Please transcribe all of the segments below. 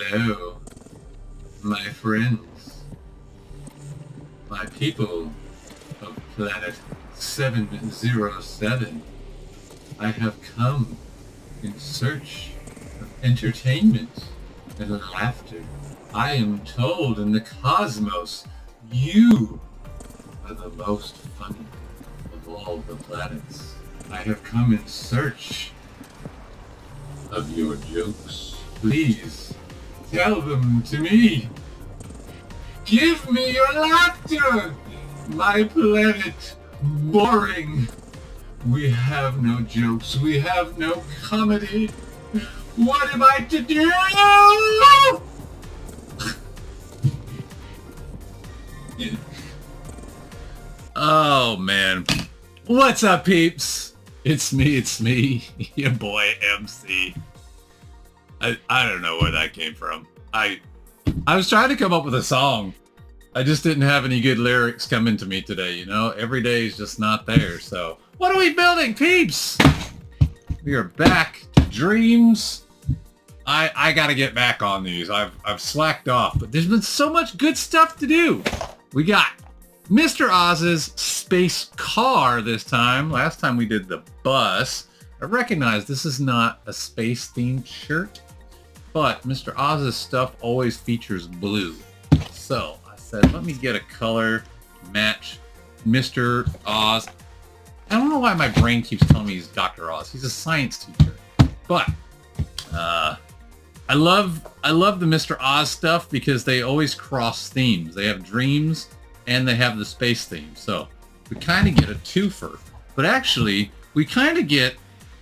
Hello, my friends, my people of planet 707. I have come in search of entertainment and laughter. I am told in the cosmos, you are the most funny of all the planets. I have come in search of your jokes. Please, tell them to me. Give me your laughter! My planet, boring. We have no jokes. We have no comedy. What am I to do? Oh, man. What's up, peeps? It's me, your boy MC. I don't know where that came from. I was trying to come up with a song. I just didn't have any good lyrics coming to me today, you know? Every day is just not there, so... What are we building, peeps? We are back to Dreams. I gotta get back on these. I've slacked off, but there's been so much good stuff to do. We got Mr. Oz's space car this time. Last time we did the bus. I recognize this is not a space-themed shirt, but Mr. Oz's stuff always features blue. So I said, let me get a color to match Mr. Oz. I don't know why my brain keeps telling me he's Dr. Oz. He's a science teacher. But I love the Mr. Oz stuff because they always cross themes. They have dreams and they have the space theme. So we kind of get a twofer. But actually, we kind of get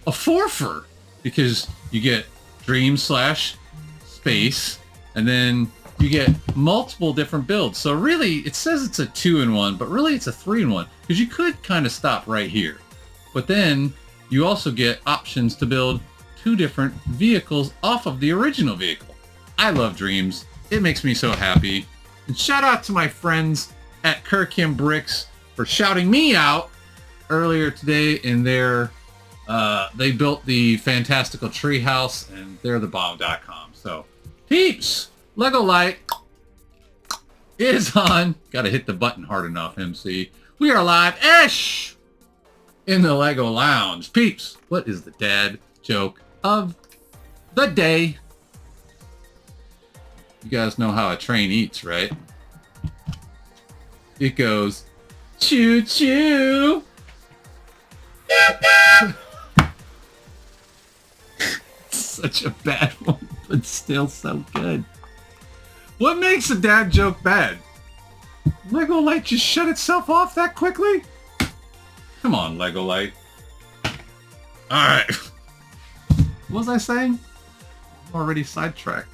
a fourfer because you get dream / space and then you get multiple different builds. So really, it says it's a 2-in-1, but really it's a 3-in-1 because you could kind of stop right here. But then you also get options to build 2 different vehicles off of the original vehicle. I love Dreams. It makes me so happy. And shout out to my friends at Kirkham Bricks for shouting me out earlier today in their, they built the fantastical treehouse and they're the bomb.com. So peeps, Lego Light is on. Gotta hit the button hard enough, MC. We are live-ish in the Lego Lounge. Peeps, what is the dad joke of the day? You guys know how a train eats, right? It goes, choo-choo. Such a bad one, but still so good. What makes a dad joke bad? Lego Light just shut itself off that quickly? Come on, Lego Light. Alright. What was I saying? I'm already sidetracked.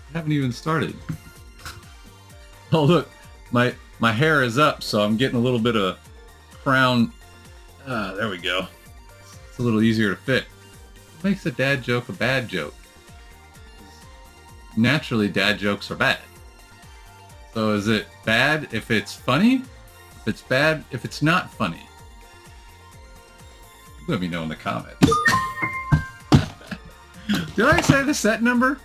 I haven't even started. Oh look, my hair is up, so I'm getting a little bit of crown. There we go. It's a little easier to fit. What makes a dad joke a bad joke? Naturally, dad jokes are bad. So is it bad if it's funny? If it's bad if it's not funny? Let me know in the comments. Did I say the set number?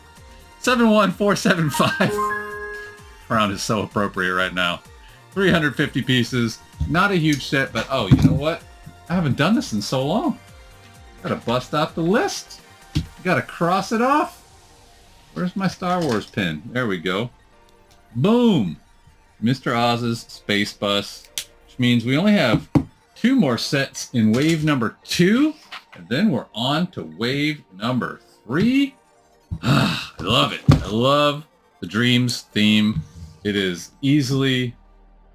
71475. Crown is so appropriate right now. 350 pieces. Not a huge set, but oh, you know what? I haven't done this in so long. Gotta bust out the list. Gotta cross it off. Where's my Star Wars pin? There we go. Boom! Mr. Oz's Space Bus, which means we only have 2 more sets in wave number 2, and then we're on to wave number 3. I love it. I love the Dreams theme. It has easily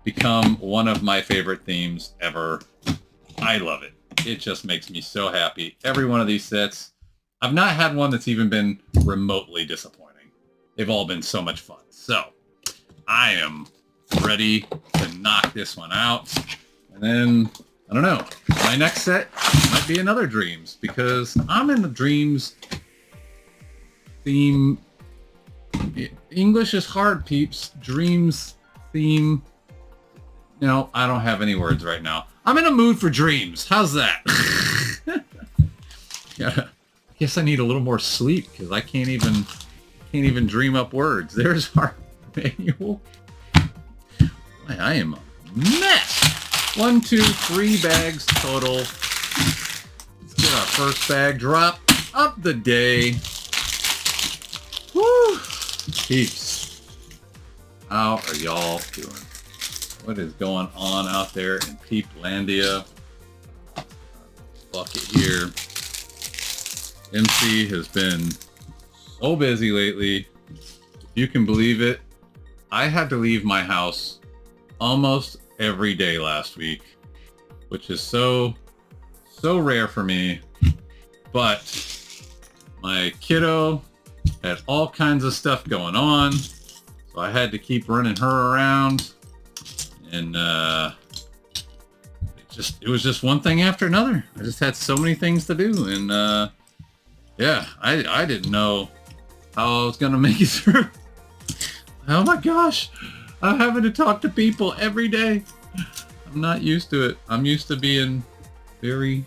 become one of my favorite themes ever. I love it. It just makes me so happy. Every one of these sets, I've not had one that's even been remotely disappointing. They've all been so much fun. So, I am ready to knock this one out. And then, I don't know, my next set might be another Dreams because I'm in the Dreams theme. English is hard, peeps. Dreams theme. No, I don't have any words right now. I'm in a mood for Dreams. How's that? Yeah, I guess I need a little more sleep because I can't even can't even dream up words. There's our manual. Boy, I am a mess. 1, 2, 3 bags total. Let's get our first bag drop of the day. Woo! Peeps, how are y'all doing? What is going on out there in Peeplandia? Bucket here. MC has been so busy lately. If you can believe it, I had to leave my house almost every day last week, which is so rare for me. But my kiddo had all kinds of stuff going on, so I had to keep running her around, and it was just one thing after another. I just had so many things to do, and yeah, I didn't know how I was gonna make it through. Oh my gosh, I'm having to talk to people every day. I'm not used to it. I'm used to being very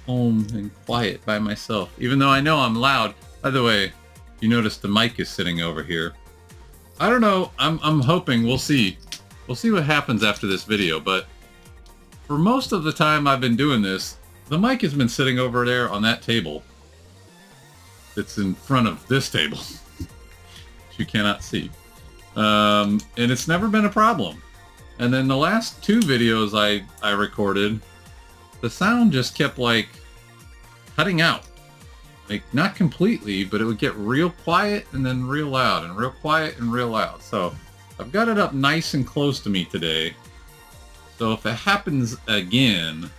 home and quiet by myself, even though I know I'm loud. By the way, you notice the mic is sitting over here. I don't know. I'm hoping we'll see. We'll see what happens after this video, but for most of the time I've been doing this, the mic has been sitting over there on that table. It's in front of this table, which you cannot see. And it's never been a problem. And then the last 2 videos I recorded, the sound just kept like cutting out. Like, not completely, but it would get real quiet and then real loud and real quiet and real loud. So I've got it up nice and close to me today. So if it happens again,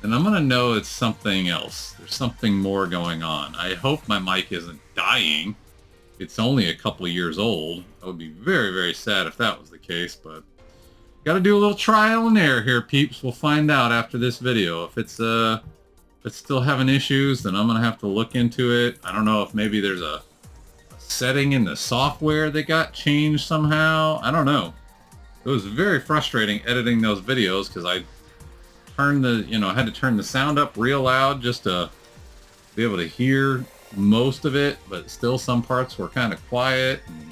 then I'm going to know it's something else. There's something more going on. I hope my mic isn't dying. It's only a couple of years old. I would be very, very sad if that was the case, but got to do a little trial and error here, peeps. We'll find out after this video. If it's still having issues, then I'm going to have to look into it. I don't know if maybe there's a setting in the software that got changed somehow. I don't know. It was very frustrating editing those videos because I had to turn the sound up real loud just to be able to hear most of it, but still some parts were kind of quiet. And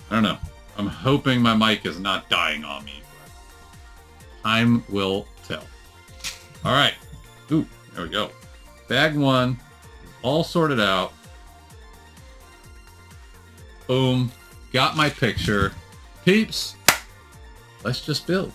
I don't know. I'm hoping my mic is not dying on me, but time will tell. All right. Ooh, there we go. Bag 1 is all sorted out. Boom. Got my picture. Peeps, let's just build.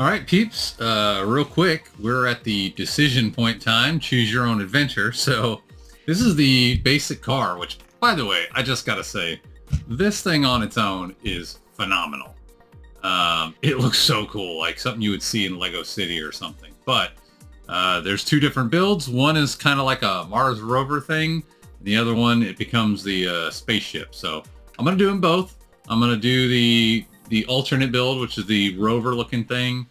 All right, peeps, real quick, we're at the decision point time, choose your own adventure. So this is the basic car, which, by the way, I just gotta say, this thing on its own is phenomenal. It looks so cool, like something you would see in Lego City or something. But there's two different builds. One is kind of like a Mars rover thing. The other one, it becomes the spaceship. So I'm gonna do them both. I'm gonna do the alternate build, which is the rover looking thing.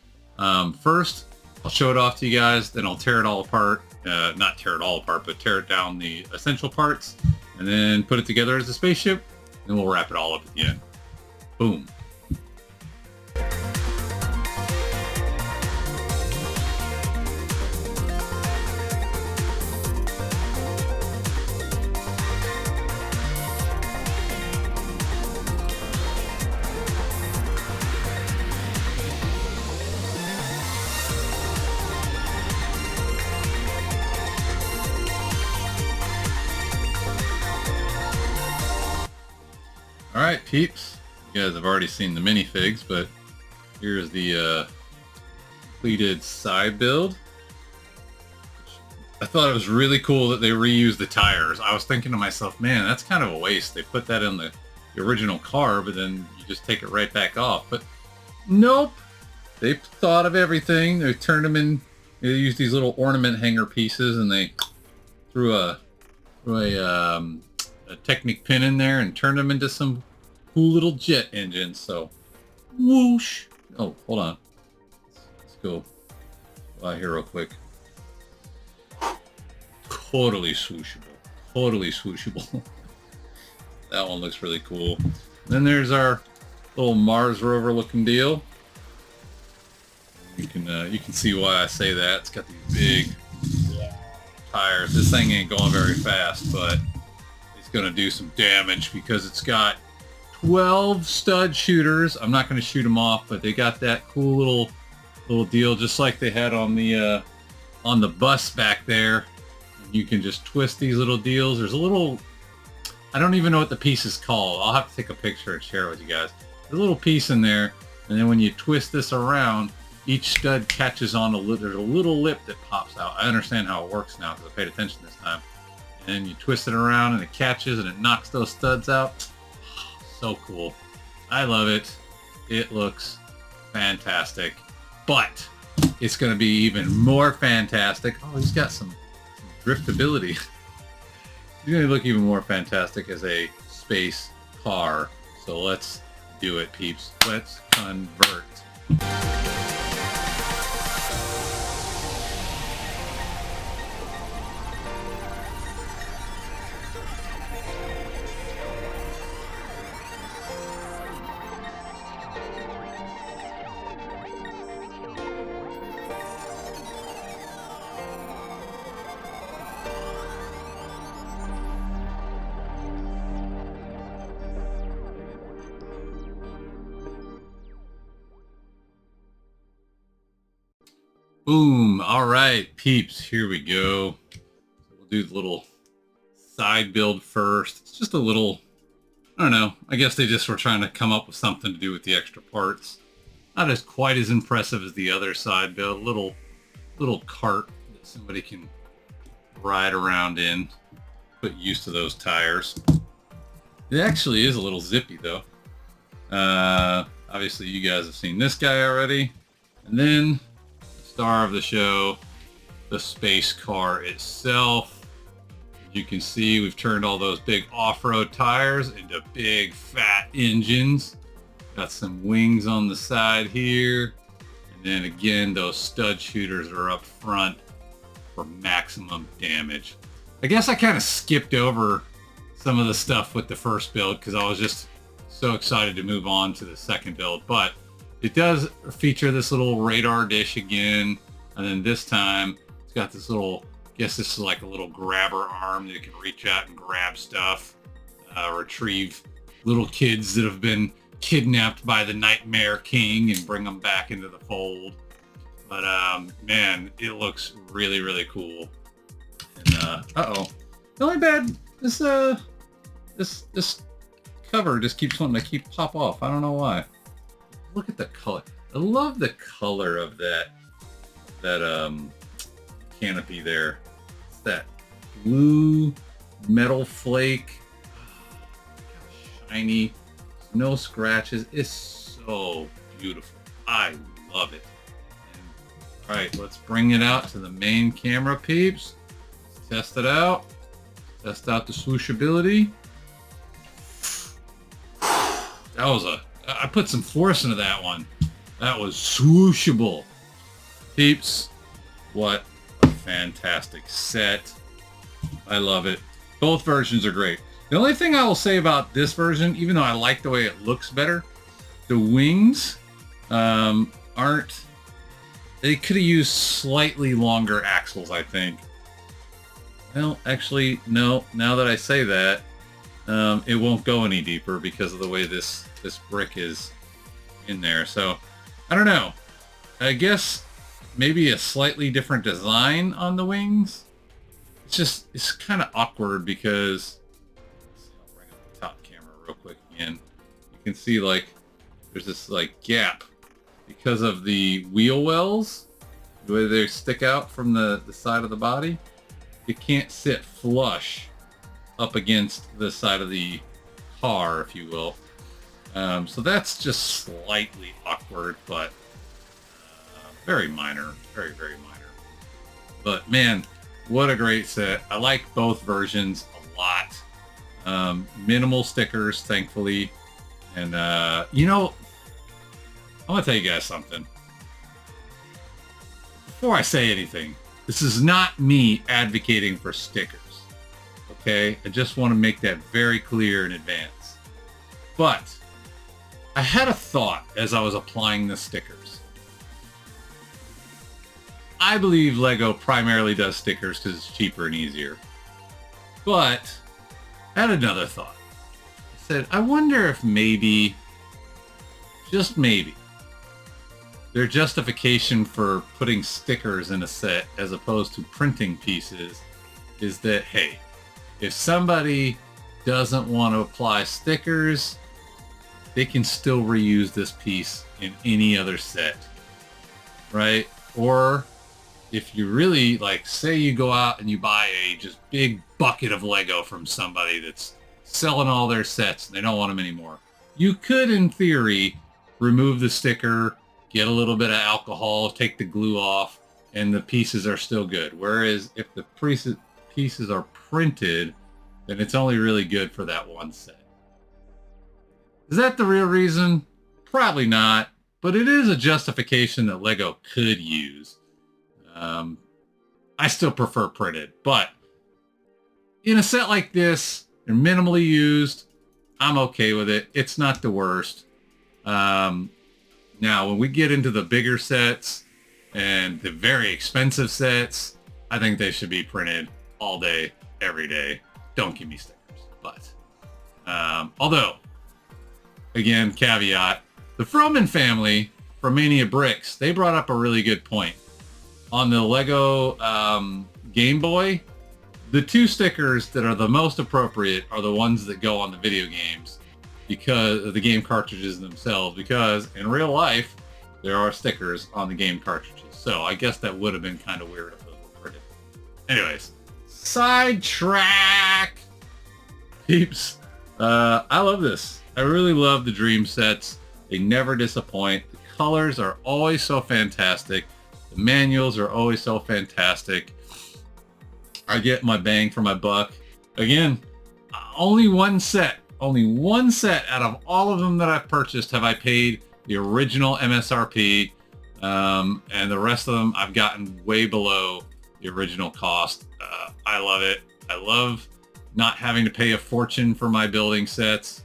First, I'll show it off to you guys, then I'll tear it all apart. Not tear it all apart, but tear it down the essential parts, and then put it together as a spaceship, and we'll wrap it all up at the end. Boom. All right, peeps. You guys have already seen the minifigs, but here's the completed side build. I thought it was really cool that they reused the tires. I was thinking to myself, man, that's kind of a waste. They put that in the original car, but then you just take it right back off. But nope, they thought of everything. They turned them in. They used these little ornament hanger pieces, and they threw a Technic pin in there and turned them into some cool little jet engines. So whoosh. Oh, hold on, let's go out here real quick. Totally swooshable. That one looks really cool. Then there's our little Mars rover looking deal. You can see why I say that. It's got these big tires. This thing ain't going very fast, but going to do some damage because it's got 12 stud shooters. I'm not going to shoot them off, but they got that cool little deal, just like they had on the bus back there. You can just twist these little deals. There's a little, I don't even know what the piece is called. I'll have to take a picture and share it with you guys. There's a little piece in there, and then when you twist this around, each stud catches on there's a little lip that pops out. I understand how it works now because I paid attention this time. And you twist it around and it catches and it knocks those studs out. So cool. I love it. It looks fantastic. But it's going to be even more fantastic. Oh, he's got some driftability. He's going to look even more fantastic as a space car. So let's do it, peeps. Let's convert. Boom. All right, peeps, here we go. We'll do the little side build first. It's just a little, I don't know, I guess they just were trying to come up with something to do with the extra parts. Not as quite as impressive as the other side build. Little cart that somebody can ride around in. Put used to those tires. It actually is a little zippy though. Obviously you guys have seen this guy already. And then star of the show, the space car itself. As you can see, we've turned all those big off-road tires into big fat engines. Got some wings on the side here, and then again those stud shooters are up front for maximum damage. I guess I kind of skipped over some of the stuff with the first build because I was just so excited to move on to the second build, but it does feature this little radar dish again, and then this time it's got this little, I guess this is like a little grabber arm that you can reach out and grab stuff, retrieve little kids that have been kidnapped by the Nightmare King and bring them back into the fold. But man, it looks really, really cool. And the only bad this cover just keeps wanting to pop off. I don't know why. Look at the color. I love the color of that canopy there. It's that blue metal flake, shiny, no scratches. It's so beautiful. I love it. All right, let's bring it out to the main camera, peeps. Let's test it out. Test out the swooshability. That was I put some force into that one. That was swooshable. Peeps, what a fantastic set. I love it. Both versions are great. The only thing I will say about this version, even though I like the way it looks better, the wings aren't... They could have used slightly longer axles, I think. Well, actually, no. Now that I say that, it won't go any deeper because of the way this brick is in there. So, I don't know. I guess maybe a slightly different design on the wings. It's kind of awkward because... I'll bring up the top camera real quick again. You can see, like, there's this, like, gap because of the wheel wells, the way they stick out from the side of the body. It can't sit flush up against the side of the car, if you will. So that's just slightly awkward, but very minor. Very, very minor. But man, what a great set. I like both versions a lot. Minimal stickers, thankfully. And, you know, I want to tell you guys something. Before I say anything, this is not me advocating for stickers. Okay? I just want to make that very clear in advance. But I had a thought as I was applying the stickers. I believe Lego primarily does stickers because it's cheaper and easier. But I had another thought. I said, I wonder if maybe, just maybe, their justification for putting stickers in a set as opposed to printing pieces is that, hey, if somebody doesn't want to apply stickers, they can still reuse this piece in any other set, right? Or if you really, like, say you go out and you buy a just big bucket of Lego from somebody that's selling all their sets and they don't want them anymore, you could, in theory, remove the sticker, get a little bit of alcohol, take the glue off, and the pieces are still good. Whereas if the pieces are printed, then it's only really good for that one set. Is that the real reason? Probably not, but it is a justification that Lego could use. I still prefer printed, but in a set like this, they're minimally used. I'm okay with it. It's not the worst. Now, when we get into the bigger sets and the very expensive sets, I think they should be printed all day, every day. Don't give me stickers. But, although, again, caveat, the Froman family from Mania Bricks, they brought up a really good point. On the Lego Game Boy, the two stickers that are the most appropriate are the ones that go on the video games, because of the game cartridges themselves, because in real life there are stickers on the game cartridges. So I guess that would have been kind of weird if those were printed. Anyways, Sidetrack peeps. I love this. I really love the Dream sets. They never disappoint. The colors are always so fantastic. The manuals are always so fantastic. I get my bang for my buck. Again, only one set out of all of them that I've purchased have I paid the original MSRP, and the rest of them I've gotten way below the original cost. I love it. I love not having to pay a fortune for my building sets.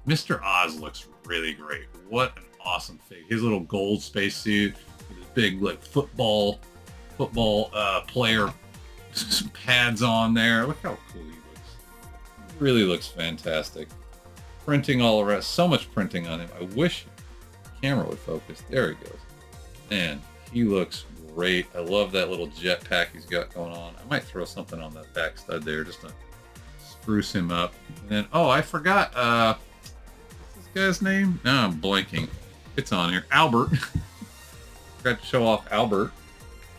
Mr. Oz looks really great. What an awesome fig. His little gold spacesuit with his big, like, football player pads on there. Look how cool he looks. He really looks fantastic. Printing all the rest. So much printing on him. I wish the camera would focus. There he goes. Man, he looks great. I love that little jetpack he's got going on. I might throw something on that back stud there just to spruce him up. And then, oh, I forgot. What's this guy's name? No, I'm blanking. it's on here. Albert. Forgot to show off Albert.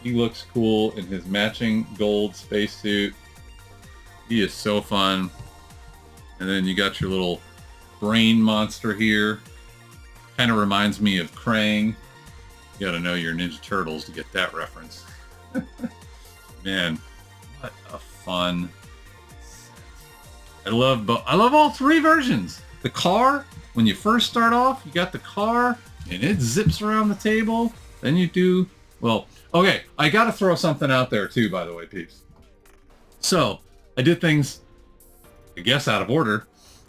He looks cool in his matching gold spacesuit. He is so fun. And then you got your little brain monster here. Kind of reminds me of Krang. You gotta know your Ninja Turtles to get that reference. Man, what a fun set. I love all three versions. The car, when you first start off, you got the car and it zips around the table. Then you do, well, okay, I gotta throw something out there too, by the way, peeps. So, I did things, I guess, out of order.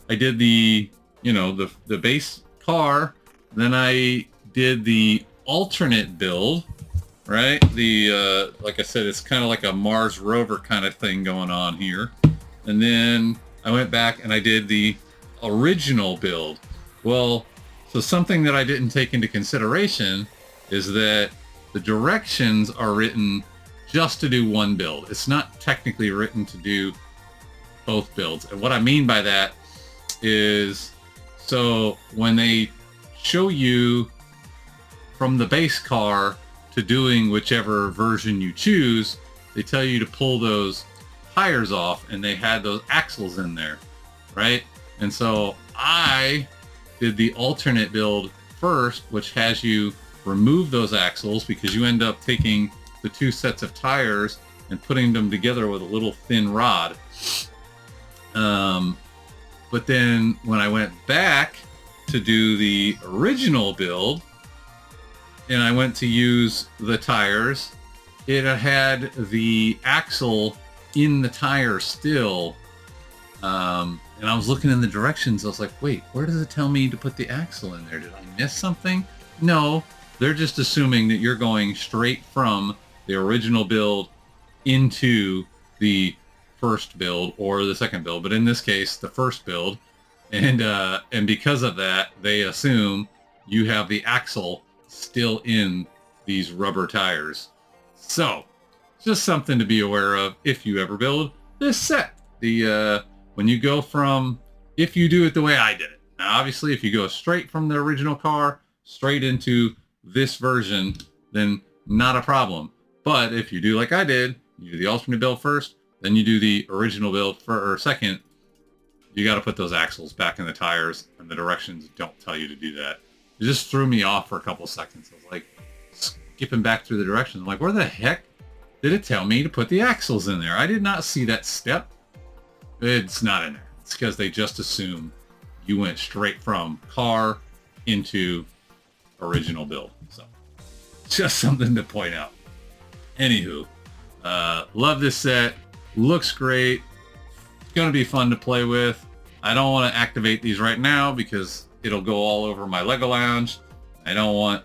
I did the, you know, the base car. Then I did the alternate build, right? The, like I said, it's kind of like a Mars rover kind of thing going on here. And then I went back and I did the original build. Well, so something that I didn't take into consideration is that the directions are written just to do one build. It's not technically written to do both builds. And what I mean by that is, so when they show you from the base car to doing whichever version you choose, they tell you to pull those tires off, and they had those axles in there, right? And so I did the alternate build first, which has you remove those axles because you end up taking the two sets of tires and putting them together with a little thin rod. But then when I went back to do the original build and I went to use the tires, it had the axle in the tire still. And I was looking in the directions. I was like, wait, where does it tell me to put the axle in there? Did I miss something? No, they're just assuming that you're going straight from the original build into the first build or the second build, but in this case, the first build. And because of that, they assume you have the axle still in these rubber tires. So, just something to be aware of if you ever build this set. When you go from, if you do it the way I did it. Now, obviously, if you go straight from the original car, straight into this version, then not a problem. But if you do like I did, you do the alternate build first, then you do the original build for second, you got to put those axles back in the tires, and the directions don't tell you to do that. It just threw me off for a couple seconds. I was like skipping back through the directions. I'm like, where the heck did it tell me to put the axles in there? I did not see that step. It's not in there. It's because they just assume you went straight from car into original build. So just something to point out. Anywho, love this set. Looks great. It's going to be fun to play with. I don't want to activate these right now because it'll go all over my Lego Lounge. I don't want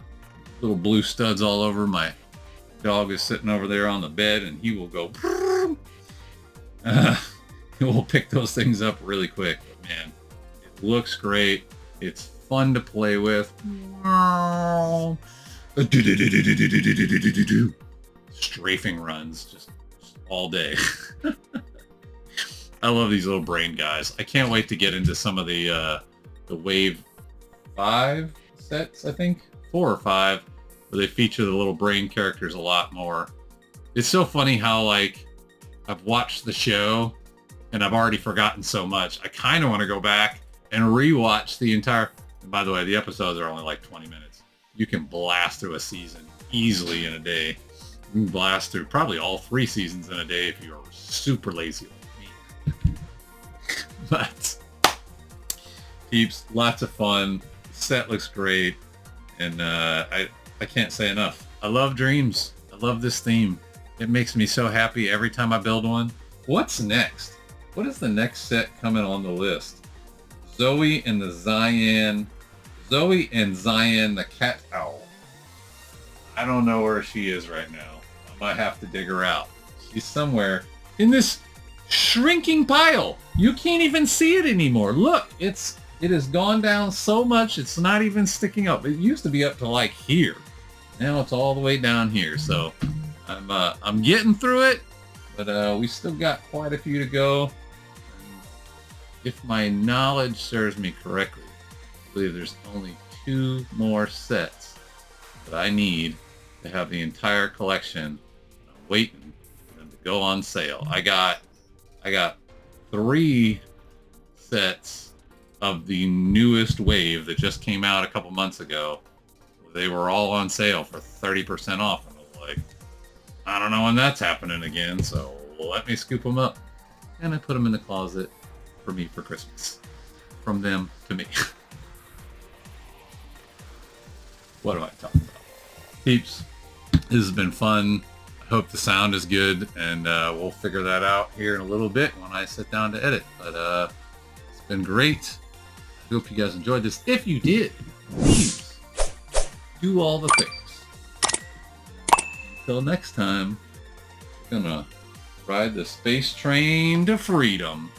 little blue studs all over. My dog is sitting over there on the bed and he will go we'll pick those things up really quick. But man, it looks great. It's fun to play with. Strafing runs just all day. I love these little brain guys. I can't wait to get into some of the Wave 5 sets, I think. 4 or 5, where they feature the little brain characters a lot more. It's so funny how, like, I've watched the show and I've already forgotten so much. I kind of want to go back and rewatch the entire... And by the way, the episodes are only like 20 minutes. You can blast through a season easily in a day. You can blast through probably all 3 seasons in a day if you're super lazy like me. But peeps, lots of fun. The set looks great. And I can't say enough. I love Dreams. I love this theme. It makes me so happy every time I build one. What's next? What is the next set coming on the list? Zoe and Zion the cat owl. I don't know where she is right now. I might have to dig her out. She's somewhere in this shrinking pile. You can't even see it anymore. Look, it has gone down so much it's not even sticking up. It used to be up to like here. Now it's all the way down here. So I'm getting through it, but we still got quite a few to go. If my knowledge serves me correctly, I believe there's only 2 more sets that I need to have the entire collection. I'm waiting for them to go on sale. I got 3 sets of the newest wave that just came out a couple months ago. They were all on sale for 30% off. And I was like, I don't know when that's happening again, so let me scoop them up. And I put them in the closet for me for Christmas. From them to me. What am I talking about? Peeps, this has been fun. I hope the sound is good, and we'll figure that out here in a little bit when I sit down to edit. But it's been great. I hope you guys enjoyed this. If you did, please do all the things. Until next time, we're gonna ride the space train to freedom.